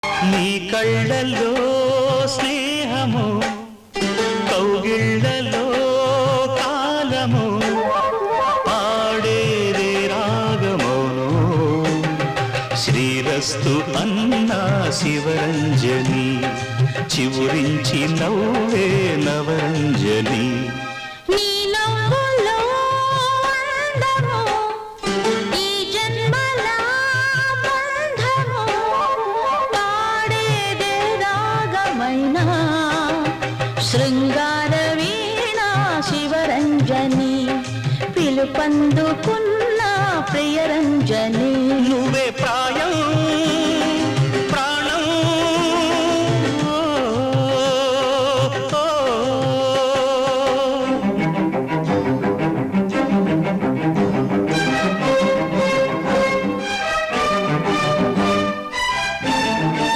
నీ కళ్ళల్లో స్నేహము, కౌగిళ్ళలో కాలము, పాడేరే రాగమౌను, శ్రీరస్తు అన్నా శివరంజని, చివురించి నవ్వే నవరంజని. శృంగార వీణ శివరంజని, పిలుపందుకున్న ప్రియరంజని. నువ్వే